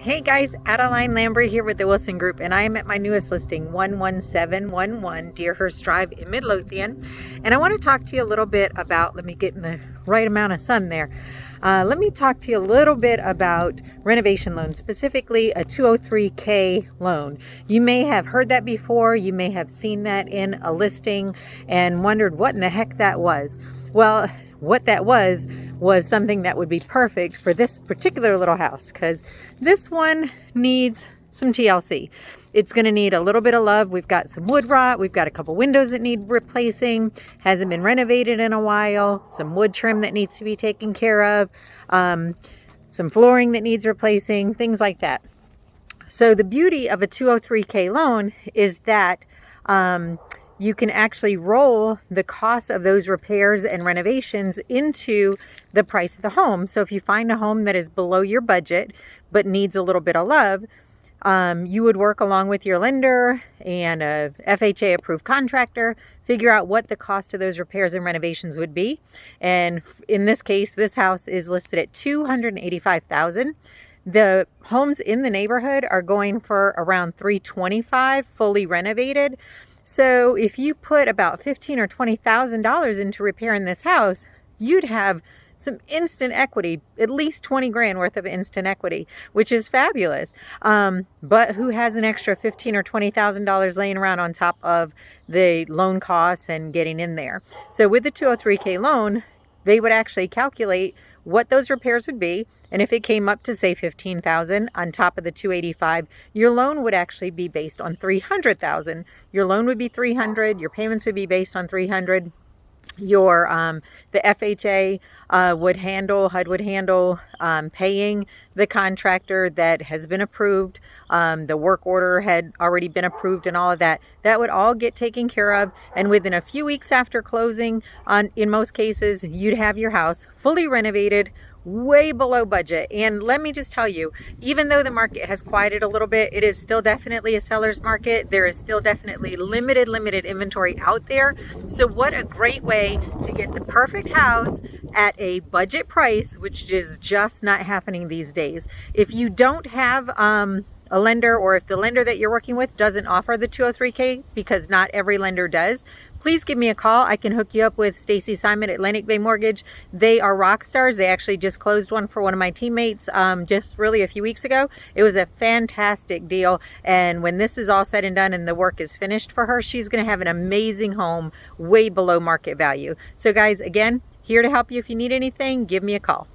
Hey guys, Adeline Lambert here with the Wilson Group, and I am at my newest listing, 11711 Deerhurst Drive in Midlothian. And I want to talk to you a little bit about, let me get in the right amount of sun there. Let me talk to you a little bit about renovation loans, specifically a 203K loan. You may have heard that before, you may have seen that in a listing and wondered what in the heck that was. Well, what that was something that would be perfect for this particular little house, because this one needs some TLC. It's going to need a little bit of love. We've got some wood rot. We've got a couple windows that need replacing. Hasn't been renovated in a while. Some wood trim that needs to be taken care of. Some flooring that needs replacing. Things like that. So the beauty of a 203K loan is that you can actually roll the cost of those repairs and renovations into the price of the home. So if you find a home that is below your budget but needs a little bit of love, you would work along with your lender and a FHA approved contractor, figure out what the cost of those repairs and renovations would be. And in this case, this house is listed at $285,000. The homes in the neighborhood are going for around $325,000 fully renovated. So if you put about $15,000 or $20,000 into repairing this house, you'd have some instant equity, at least 20 grand worth of instant equity, which is fabulous. But who has an extra $15,000 or $20,000 laying around on top of the loan costs and getting in there? So with the 203K loan, they would actually calculate what those repairs would be, and if it came up to say $15,000 on top of the $285,000, your loan would actually be based on $300,000. Your loan would be $300,000. Your payments would be based on $300,000. The FHA HUD would handle paying the contractor that has been approved. The work order had already been approved and all of that. That would all get taken care of, and within a few weeks after closing, in most cases, you'd have your house fully renovated, way below budget. And let me just tell you, even though the market has quieted a little bit, it is still definitely a seller's market. There is still definitely limited inventory out there. So what a great way to get the perfect house at a budget price, which is just not happening these days. If you don't have a lender, or if the lender that you're working with doesn't offer the 203K, because not every lender does, please give me a call. I can hook you up with Stacy Simon at Atlantic Bay Mortgage. They are rock stars. They actually just closed one for one of my teammates just really a few weeks ago. It was a fantastic deal. And when this is all said and done and the work is finished for her, she's going to have an amazing home way below market value. So guys, again, here to help you. If you need anything, give me a call.